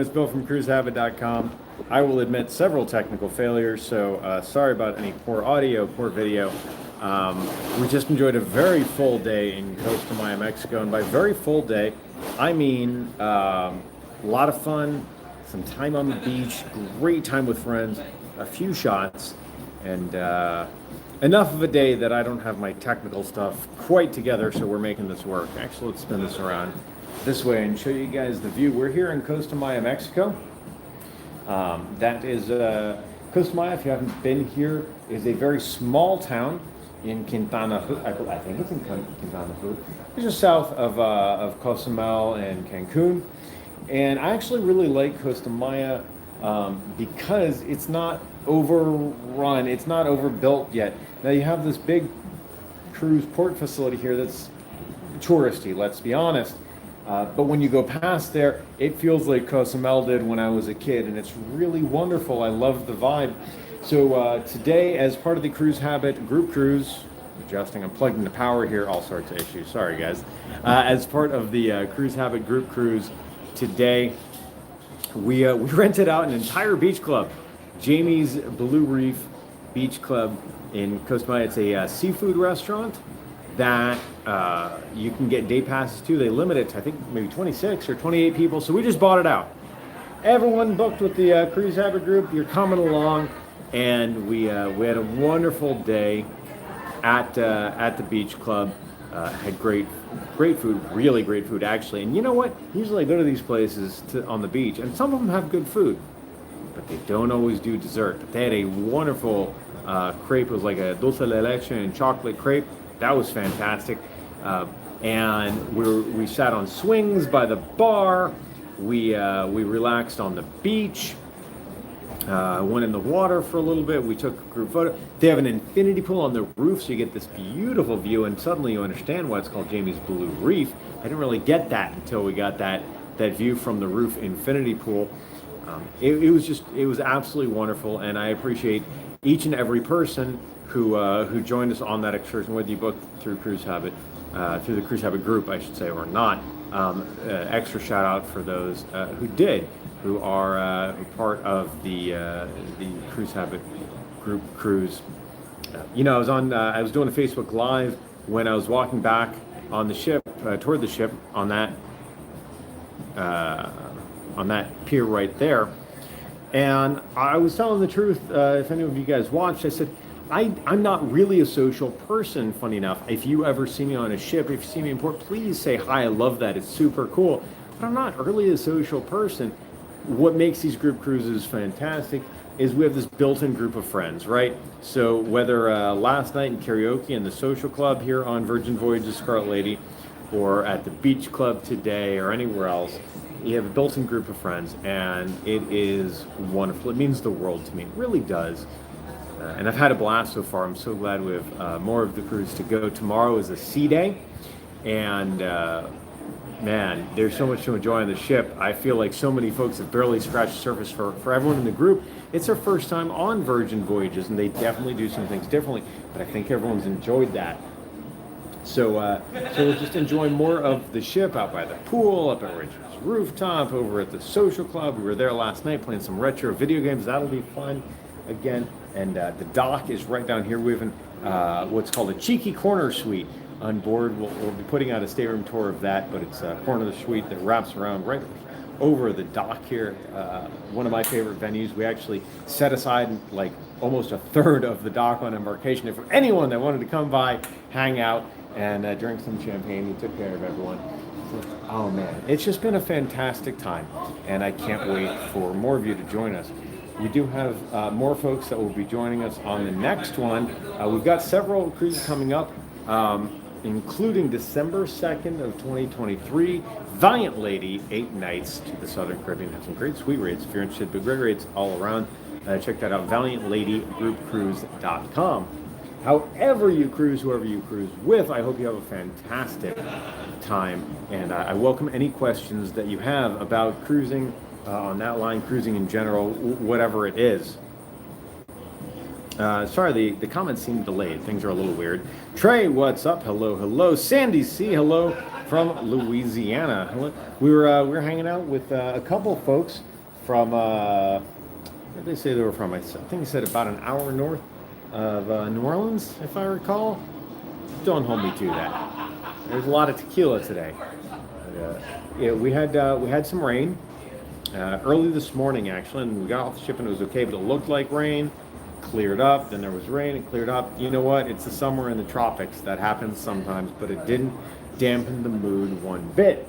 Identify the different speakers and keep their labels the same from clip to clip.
Speaker 1: It's Bill from CruiseHabit.com. I will admit several technical failures, so sorry about any poor audio, poor video. We just enjoyed a very full day in Costa Maya, Mexico, and by very full day, I mean a lot of fun, some time on the beach, great time with friends, a few shots, and enough of a day that I don't have my technical stuff quite together, so we're making this work. Actually, let's spin this around this way and show you guys the view. We're here in Costa Maya, Mexico. That is Costa Maya, if you haven't been here, is a very small town in Quintana. I think it's in Quintana. It's just south of Cozumel and Cancun. And I actually really like Costa Maya because it's not overrun, it's not overbuilt yet. Now you have this big cruise port facility here that's touristy, let's be honest. But when you go past there, it feels like Cozumel did when I was a kid, and it's really wonderful. I love the vibe. So today, as part of the Cruise Habit group cruise, adjusting, I'm plugged into power here, all sorts of issues, sorry guys. As part of the Cruise Habit group cruise today, we rented out an entire beach club, Jamie's Blue Reef Beach Club in Costa Maya. It's a seafood restaurant that you can get day passes to. They limit it to, I think, maybe 26 or 28 people, so we just bought it out. Everyone booked with the Cruise Habit group. You're coming along, and we had a wonderful day at the beach club. Had great food, really great food actually. And you know what? Usually I go to these places on the beach, and some of them have good food, but they don't always do dessert. But they had a wonderful crepe. It was like a dulce de leche and chocolate crepe. That was fantastic. And we sat on swings by the bar. We relaxed on the beach. Went in the water for a little bit. We took a group photo. They have an infinity pool on the roof, so you get this beautiful view, and suddenly you understand why it's called Jamie's Blue Reef. I didn't really get that until we got that view from the roof infinity pool. It was absolutely wonderful, and I appreciate each and every person who joined us on that excursion, whether you booked through Cruise Habit, through the Cruise Habit group, I should say, or not. Extra shout out for those who did, who are part of the Cruise Habit group cruise. I was doing a Facebook Live when I was walking back on the ship, toward the ship, on that pier right there. And I was telling the truth. If any of you guys watched, I said, I'm not really a social person, funny enough. If you ever see me on a ship, if you see me in port, please say hi. I love that. It's super cool. But I'm not really a social person. What makes these group cruises fantastic is we have this built-in group of friends, right? So whether last night in karaoke in the social club here on Virgin Voyages Scarlet Lady, or at the beach club today, or anywhere else, you have a built-in group of friends, and it is wonderful. It means the world to me. It really does. And I've had a blast so far. I'm so glad we have more of the cruise to go. Tomorrow is a sea day, and man, there's so much to enjoy on the ship. I feel like so many folks have barely scratched the surface for everyone in the group. It's their first time on Virgin Voyages, and they definitely do some things differently, but I think everyone's enjoyed that. So we'll just enjoy more of the ship out by the pool, up at Richard's rooftop, over at the social club. We were there last night playing some retro video games. That'll be fun again. And the dock is right down here. We have what's called a cheeky corner suite on board. We'll be putting out a stateroom tour of that, but it's a corner of the suite that wraps around right over the dock here. One of my favorite venues. We actually set aside like almost a third of the dock on embarkation for anyone that wanted to come by, hang out, and drink some champagne. We took care of everyone. Oh man, it's just been a fantastic time, and I can't wait for more of you to join us. We do have more folks that will be joining us on the next one. We've got several cruises coming up, including December 2nd of 2023. Valiant Lady, 8 nights to the Southern Caribbean. Have some great suite rates. If you're interested, but great rates all around. Check that out, valiantladygroupcruise.com. However you cruise, whoever you cruise with, I hope you have a fantastic time. And I welcome any questions that you have about cruising, on that line, cruising in general, whatever it is. Sorry, the comments seem delayed. Things are a little weird. Trey, what's up? Hello, hello. Sandy C, hello from Louisiana. We were hanging out with a couple folks from where did they say they were from? I think he said about an hour north of New Orleans, if I recall. Don't hold me to that. There's a lot of tequila today. But, yeah, we had some rain early this morning actually, and we got off the ship and it was okay, but it looked like rain. Cleared up, then there was rain, it cleared up. You know what? It's the summer in the tropics. That happens sometimes, but it didn't dampen the mood one bit.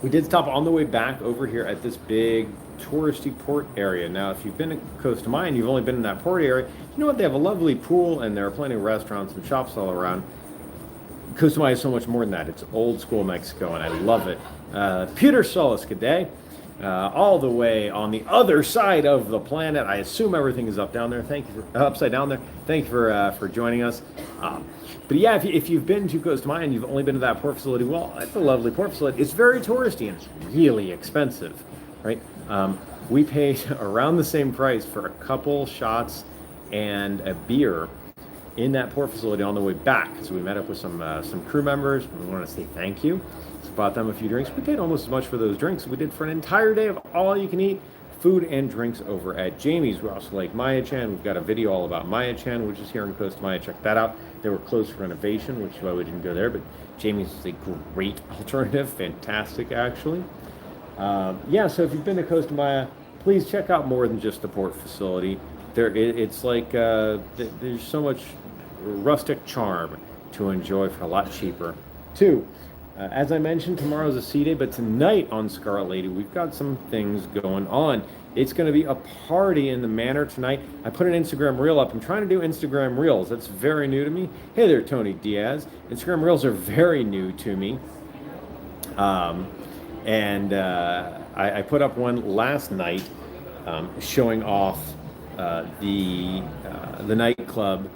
Speaker 1: We did stop on the way back over here at this big touristy port area. Now, if you've been to Costa Maya and you've only been in that port area, you know what? They have a lovely pool and there are plenty of restaurants and shops all around. Costa Maya is so much more than that. It's old school Mexico and I love it. Peter Solis, good day. All the way on the other side of the planet. I assume everything is up down there. Thank you for upside down there. Thank you for joining us. But yeah, if you've been to Costa Maya and you've only been to that port facility, well, it's a lovely port facility. It's very touristy and it's really expensive, right? We paid around the same price for a couple shots and a beer in that port facility on the way back. So we met up with some crew members. We wanted to say thank you. Bought them a few drinks. We paid almost as much for those drinks as we did for an entire day of all you can eat food and drinks over at Jamie's. We also like Maya Chan. We've got a video all about Maya Chan, which is here in Costa Maya. Check that out. They were closed for renovation, which is why we didn't go there, but Jamie's is a great alternative. Fantastic, actually. Yeah, so if you've been to Costa Maya, please check out more than just the port facility. It's like there's so much rustic charm to enjoy for a lot cheaper, too. As I mentioned, tomorrow's a sea day, but tonight on Scarlet Lady, we've got some things going on. It's going to be a party in the manor tonight. I put an Instagram reel up. I'm trying to do Instagram reels. That's very new to me. Hey there, Tony Diaz. Instagram reels are very new to me. I put up one last night showing off the nightclub,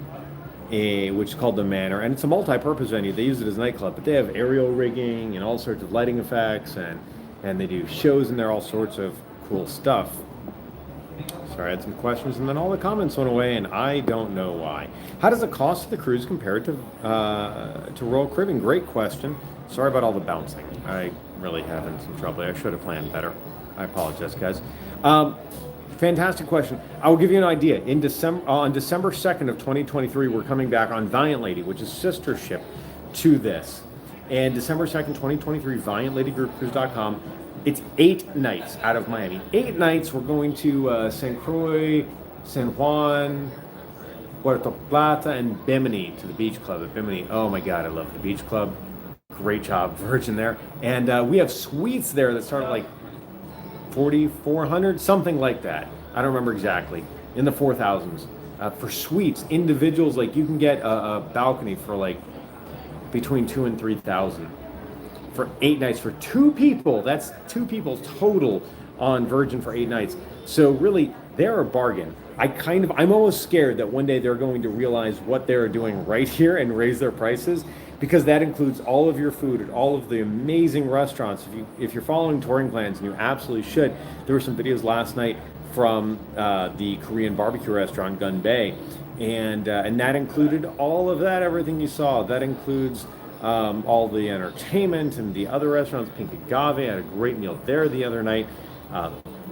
Speaker 1: which is called the Manor, and it's a multi-purpose venue. They use it as a nightclub, but they have aerial rigging and all sorts of lighting effects, and they do shows in there, all sorts of cool stuff. Sorry, I had some questions, and then all the comments went away, and I don't know why. How does the cost of the cruise compare to Royal Caribbean? Great question. Sorry about all the bouncing. I really having some trouble. I should have planned better. I apologize, guys. Fantastic question. I will give you an idea. On December 2nd of 2023, we're coming back on Valiant Lady, which is sister ship to this. And December 2nd, 2023, ValiantLadyGroupCruise.com. It's 8 nights out of Miami. 8 nights. We're going to San Croix, San Juan, Puerto Plata, and Bimini, to the beach club at Bimini. Oh my God, I love the beach club. Great job, Virgin there. And we have suites there that start at like 4,400, something like that. I don't remember exactly. In the 4,000s. For suites, individuals, like you can get a balcony for like between 2,000 and 3,000 for 8 nights for 2 people. That's 2 people total on Virgin for 8 nights. So really, they're a bargain. I'm almost scared that one day they're going to realize what they're doing right here and raise their prices, because that includes all of your food at all of the amazing restaurants. If you're following touring plans, and you absolutely should, there were some videos last night from the Korean barbecue restaurant Gun Bay, and that included all of that, everything you saw. That includes all the entertainment and the other restaurants. Pink Agave, I had a great meal there the other night.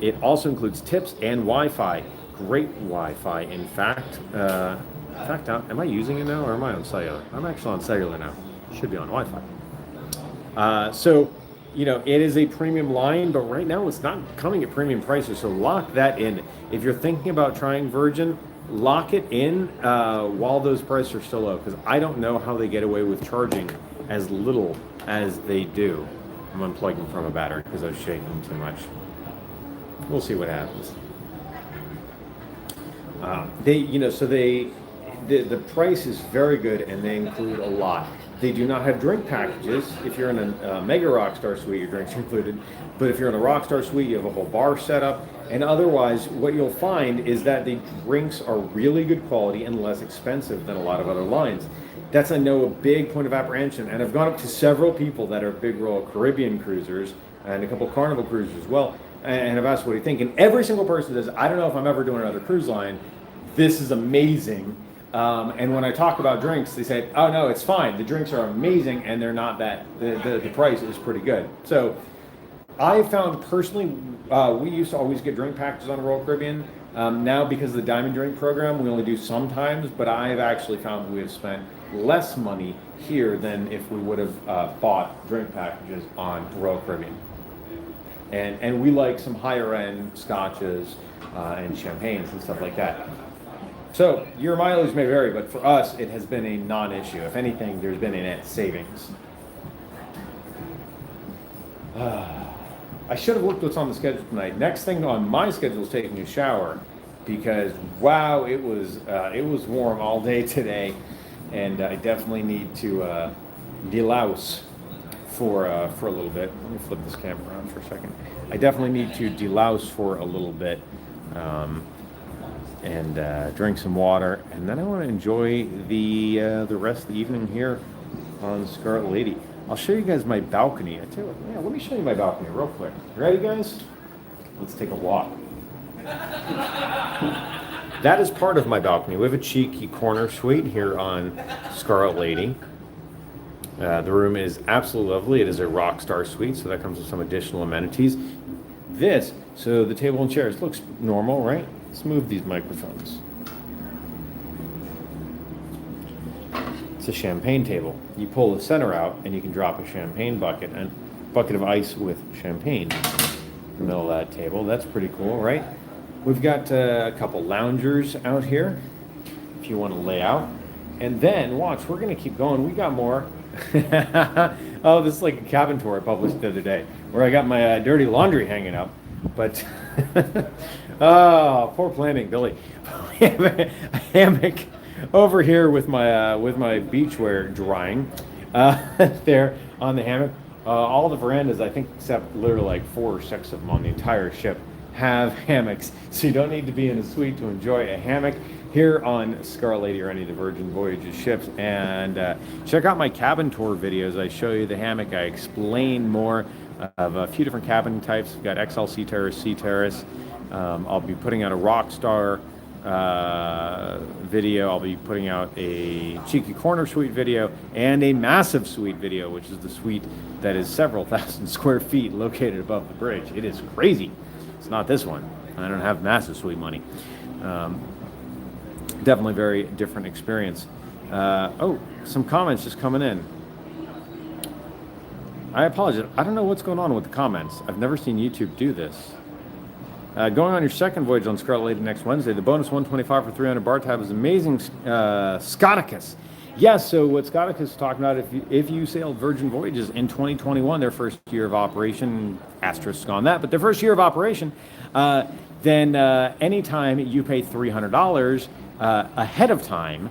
Speaker 1: It also includes tips and Wi-Fi. Great Wi-Fi, in fact. Am I using it now, or am I on cellular? I'm actually on cellular now. Should be on Wi-Fi. So, it is a premium line, but right now it's not coming at premium prices, so lock that in. If you're thinking about trying Virgin, lock it in while those prices are still low, because I don't know how they get away with charging as little as they do. I'm unplugging from a battery because I was shaking too much. We'll see what happens. The price is very good, and they include a lot. They do not have drink packages. If you're in a mega Rockstar suite, your drinks are included. But if you're in a Rockstar suite, you have a whole bar set up. And otherwise, what you'll find is that the drinks are really good quality and less expensive than a lot of other lines. That's, I know, a big point of apprehension. And I've gone up to several people that are big Royal Caribbean cruisers and a couple Carnival cruisers as well. And I've asked, what do you think? And every single person says, I don't know if I'm ever doing another cruise line. This is amazing. And when I talk about drinks, they say, "Oh no, it's fine. The drinks are amazing, and they're not that. The price is pretty good." So, I found personally, we used to always get drink packages on Royal Caribbean. Now, because of the Diamond Drink program, we only do sometimes. But I've actually found we have spent less money here than if we would have bought drink packages on Royal Caribbean. And we like some higher end scotches and champagnes and stuff like that. So your mileage may vary, but for us, it has been a non-issue. If anything, there's been a net savings. I should have looked what's on the schedule tonight. Next thing on my schedule is taking a shower, because wow, it was warm all day today, and I definitely need to delouse for a little bit. Let me flip this camera around for a second. I definitely need to delouse for a little bit. And drink some water, and then I want to enjoy the rest of the evening here on Scarlet Lady. I'll show you guys my balcony. I tell you what, yeah, let me show you my balcony real quick. You ready, guys? Let's take a walk. That is part of my balcony. We have a cheeky corner suite here on Scarlet Lady. The room is absolutely lovely. It is a Rockstar suite, so that comes with some additional amenities. So the table and chairs looks normal, right? Let's move these microphones. It's a champagne table. You pull the center out and you can drop a champagne bucket and bucket of ice with champagne in the middle of that table. That's pretty cool, right? We've got a couple loungers out here if you want to lay out. And then, watch, we're going to keep going. We got more. Oh, this is like a cabin tour I published the other day where I got my dirty laundry hanging up. But, oh, poor planning, Billy. We have a hammock over here with my beachwear drying there on the hammock. All the verandas, I think, except literally like 5 or 6 of them on the entire ship, have hammocks. So you don't need to be in a suite to enjoy a hammock here on Scarlet Lady or any of the Virgin Voyages ships. And check out my cabin tour videos. I show you the hammock. I explain more of a few different cabin types. We've got XL Sea Terrace, Sea Terrace. I'll be putting out a Rockstar video. I'll be putting out a cheeky corner suite video and a massive suite video, which is the suite that is several thousand square feet located above the bridge. It is crazy. It's not this one. I don't have massive suite money. Definitely very different experience. Oh, some comments just coming in. I apologize. I don't know what's going on with the comments. I've never seen YouTube do this. Going on your second voyage on Scarlet Lady next Wednesday, the bonus 125 for 300 bar tab is amazing. Scoticus. Yes, so what Scoticus is talking about, if you sailed Virgin Voyages in 2021, their first year of operation, asterisk on that, but their first year of operation, then anytime you pay $300 ahead of time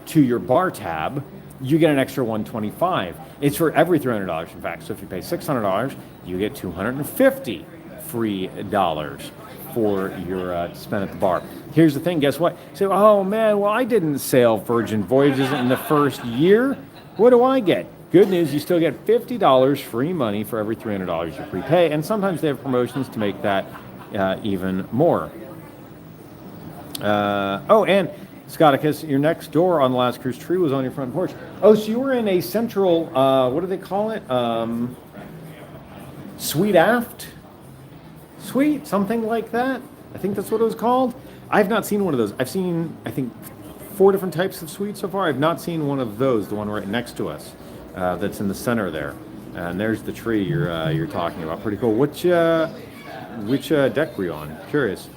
Speaker 1: to your bar tab, you get an extra $125. It's for every $300, in fact. So if you pay $600, you get $250 free dollars for your to spend at the bar. Here's the thing, guess what? So, oh man, well, I didn't sail Virgin Voyages in the first year. What do I get? Good news, you still get $50 free money for every $300 you prepay, and sometimes they have promotions to make that even more. Oh, and Scoticus, your next door on the last cruise tree was on your front porch. Oh, so you were in a central, what do they call it? Suite aft? Suite? Something like that? I think that's what it was called. I've not seen one of those. I've seen, I think, 4 different types of suites so far. I've not seen one of those, the one right next to us, that's in the center there. And there's the tree you're talking about. Pretty cool. Which deck were you on? Curious.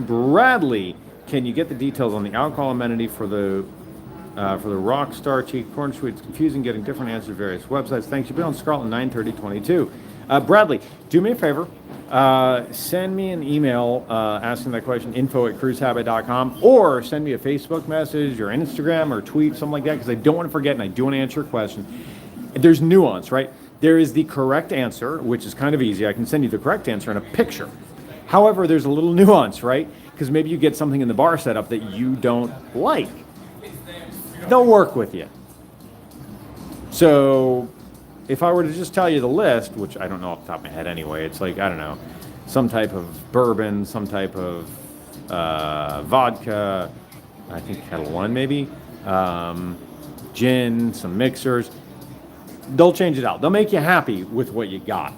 Speaker 1: Bradley, can you get the details on the alcohol amenity for the Rockstar Cheeky Corner Suite? It's confusing getting different answers to various websites. Thanks. You've been on Scarlet 9/30/22. Bradley, do me a favor. Send me an email asking that question, info@cruisehabit.com, or send me a Facebook message or Instagram or tweet, something like that, because I don't want to forget and I do want to answer your question. There's nuance, right? There is the correct answer, which is kind of easy. I can send you the correct answer in a picture. However, there's a little nuance, right? Because maybe you get something in the bar setup that you don't like. They'll work with you. So if I were to just tell you the list, which I don't know off the top of my head anyway, it's like, I don't know, some type of bourbon, some type of vodka, I think Kettle One maybe, gin, some mixers. They'll change it out. They'll make you happy with what you got.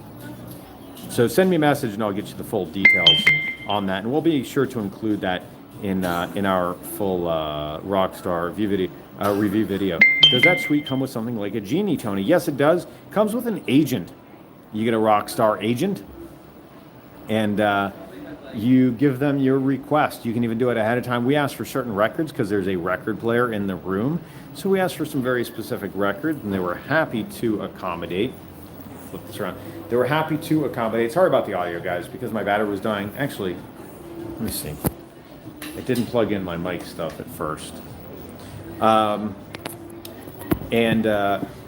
Speaker 1: So send me a message and I'll get you the full details on that. And we'll be sure to include that in our full Rockstar review video. Does that suite come with something like a genie, Tony? Yes, it does. Comes with an agent. You get a Rockstar agent, and you give them your request. You can even do it ahead of time. We ask for certain records because there's a record player in the room. So we asked for some very specific records, and they were happy to accommodate. Flip this around. They were happy to accommodate. Sorry about the audio, guys, because my battery was dying. Actually, let me see. I didn't plug in my mic stuff at first.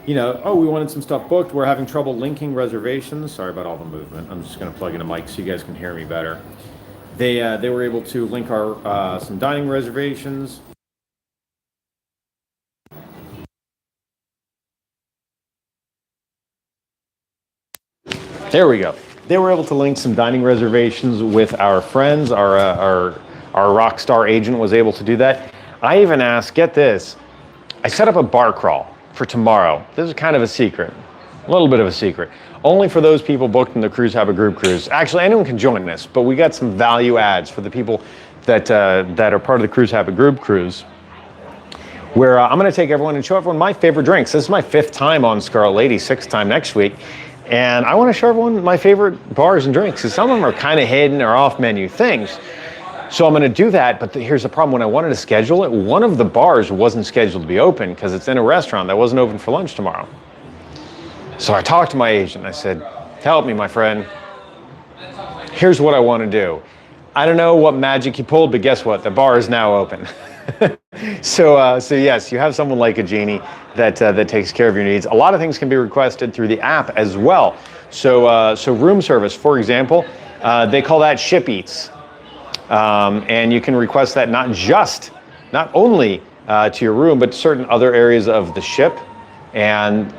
Speaker 1: You know, oh, we wanted some stuff booked. We're having trouble linking reservations. Sorry about all the movement. I'm just going to plug in a mic so you guys can hear me better. They were able to link our some dining reservations. There we go. They were able to link some dining reservations with our friends. Our Rockstar agent was able to do that. I even asked, get this, I set up a bar crawl for tomorrow. This is kind of a secret, a little bit of a secret. Only for those people booked in the CruiseHabit group cruise. Actually, anyone can join this, but we got some value adds for the people that are part of the CruiseHabit group cruise, where I'm going to take everyone and show everyone my favorite drinks. This is my 5th time on Scarlet Lady, 6th time next week. And I want to show everyone my favorite bars and drinks, because some of them are kind of hidden or off-menu things. So I'm going to do that, but here's the problem. When I wanted to schedule it, one of the bars wasn't scheduled to be open because it's in a restaurant that wasn't open for lunch tomorrow. So I talked to my agent. I said, help me, my friend. Here's what I want to do. I don't know what magic you pulled, but guess what? The bar is now open. So yes, you have someone like a genie that takes care of your needs. A lot of things can be requested through the app as well. So room service, for example, they call that Ship Eats. And you can request that not only to your room, but to certain other areas of the ship. And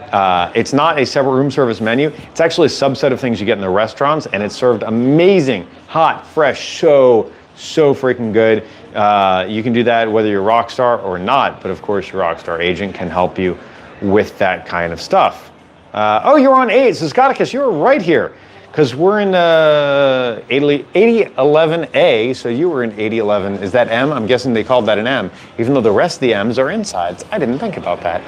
Speaker 1: it's not a separate room service menu. It's actually a subset of things you get in the restaurants, and it's served amazing, hot, fresh, so freaking good. You can do that whether you're Rockstar or not, but of course your Rockstar agent can help you with that kind of stuff. Oh, you're on 8, so Scotticus, you're right here. Because we're in 8011A, so you were in 8011. Is that M? I'm guessing they called that an M, even though the rest of the M's are insides. I didn't think about that.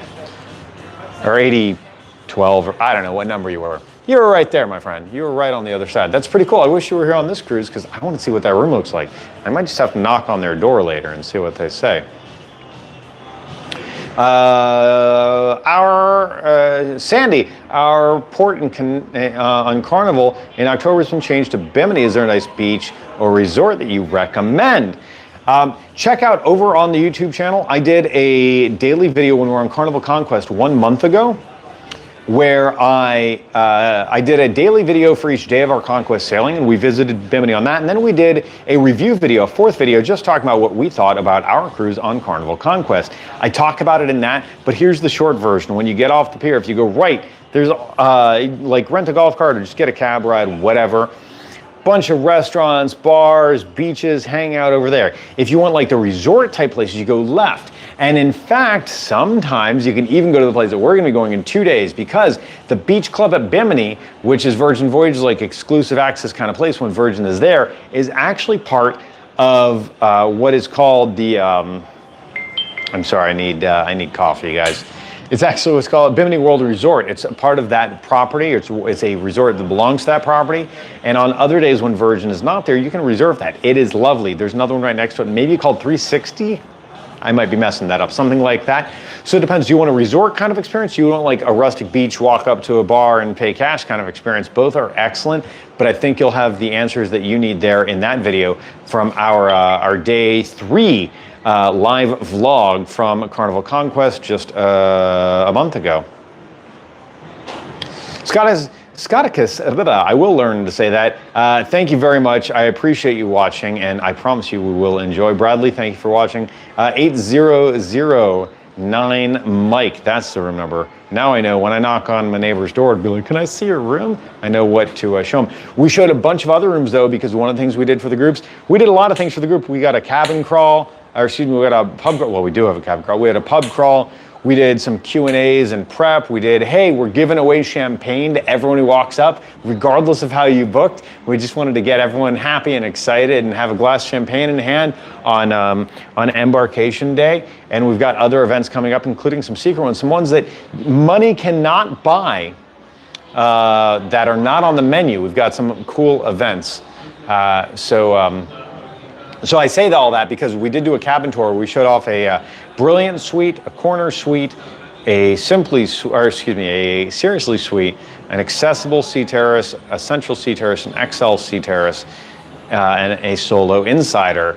Speaker 1: Or 8012, or I don't know what number you were. You were right there, my friend. You were right on the other side. That's pretty cool. I wish you were here on this cruise because I want to see what that room looks like. I might just have to knock on their door later and see what they say. Sandy, our port on Carnival in October has been changed to Bimini. Is there a nice beach or resort that you recommend? Check out over on the YouTube channel. I did a daily video when we were on Carnival Conquest 1 month ago, where I did a daily video for each day of our Conquest sailing, and we visited Bimini on that. And then we did a review video, a 4th video, just talking about what we thought about our cruise on Carnival Conquest. I talk about it in that, but here's the short version. When you get off the pier, if you go right, there's like rent a golf cart or just get a cab ride, whatever. Bunch of restaurants, bars, beaches, hang out over there. If you want like the resort type places, you go left. And in fact, sometimes you can even go to the place that we're going to be going in 2 days, because the beach club at Bimini, which is Virgin Voyages like exclusive access kind of place when Virgin is there, is actually part of what is called the, I'm sorry, I need coffee, you guys. It's actually what's called Bimini World Resort. It's a part of that property. It's a resort that belongs to that property. And on other days when Virgin is not there, you can reserve that. It is lovely. There's another one right next to it, maybe called 360. I might be messing that up, something like that. So it depends. Do you want a resort kind of experience? Do you want like a rustic beach, walk up to a bar and pay cash kind of experience? Both are excellent, but I think you'll have the answers that you need there in that video from our day 3 live vlog from Carnival Conquest just a month ago. Scotticus, I will learn to say that. Thank you very much. I appreciate you watching, and I promise you we will enjoy. Bradley, thank you for watching. 800 Mike. That's the room number. Now I know when I knock on my neighbor's door to be like, can I see your room? I know what to show them. We showed a bunch of other rooms though, because one of the things we did for the groups, we did a lot of things for the group. We got a cabin crawl, or excuse me, we got a pub crawl. Well, we do have a cabin crawl. We had a pub crawl. We did some Q&As and prep. We did, hey, we're giving away champagne to everyone who walks up, regardless of how you booked. We just wanted to get everyone happy and excited and have a glass of champagne in hand on embarkation day. And we've got other events coming up, including some secret ones, some ones that money cannot buy that are not on the menu. We've got some cool events. So I say all that because we did do a cabin tour. We showed off a brilliant suite, a corner suite, a seriously suite, an accessible sea terrace, a central sea terrace, an XL sea terrace, and a solo insider.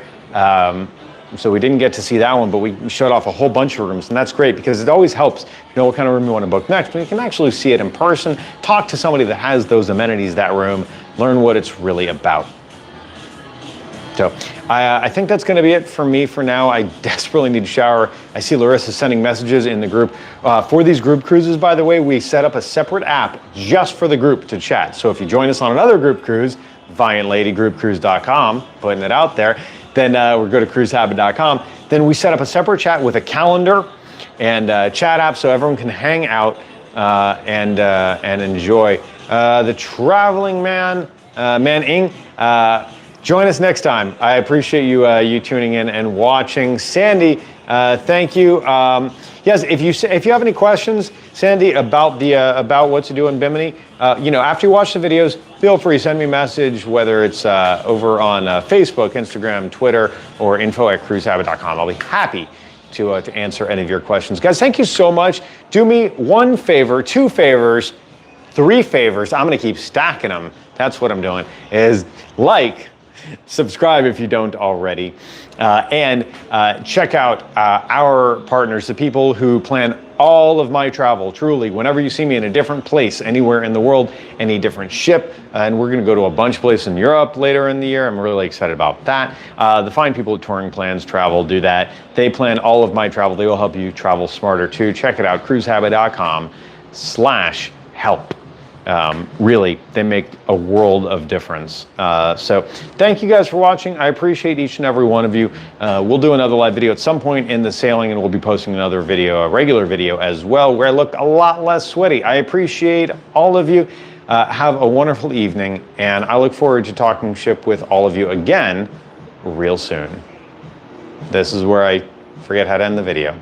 Speaker 1: So we didn't get to see that one, but we showed off a whole bunch of rooms, and that's great because it always helps know what kind of room you want to book next. But you can actually see it in person, talk to somebody that has those amenities, that room, learn what it's really about. So I think that's going to be it for me for now. I desperately need a shower. I see Larissa sending messages in the group. For these group cruises, by the way, we set up a separate app just for the group to chat. So if you join us on another group cruise, ValiantLadyGroupCruise.com, putting it out there, then we'll go to CruiseHabit.com. Then we set up a separate chat with a calendar and chat app so everyone can hang out and enjoy. The Traveling Man, Ing, join us next time. I appreciate you tuning in and watching. Sandy, thank you. Yes, if you have any questions, Sandy, about what to do in Bimini, after you watch the videos, feel free to send me a message, whether it's over on Facebook, Instagram, Twitter, or info@cruisehabit.com. I'll be happy to answer any of your questions. Guys, thank you so much. Do me one favor, 2 favors, 3 favors. I'm gonna keep stacking them. That's what I'm doing, is subscribe if you don't already, and check out our partners, the people who plan all of my travel. Truly, whenever you see me in a different place, anywhere in the world, any different ship, and we're going to go to a bunch of places in Europe later in the year. I'm really excited about that. The fine people at Touring Plans Travel do that. They plan all of my travel. They will help you travel smarter too. Check it out, cruisehabit.com/help. Really, they make a world of difference. So thank you guys for watching. I appreciate each and every one of you. We'll do another live video at some point in the sailing, and we'll be posting another video, a regular video as well, where I look a lot less sweaty. I appreciate all of you. Have a wonderful evening, and I look forward to talking ship with all of you again real soon. This is where I forget how to end the video.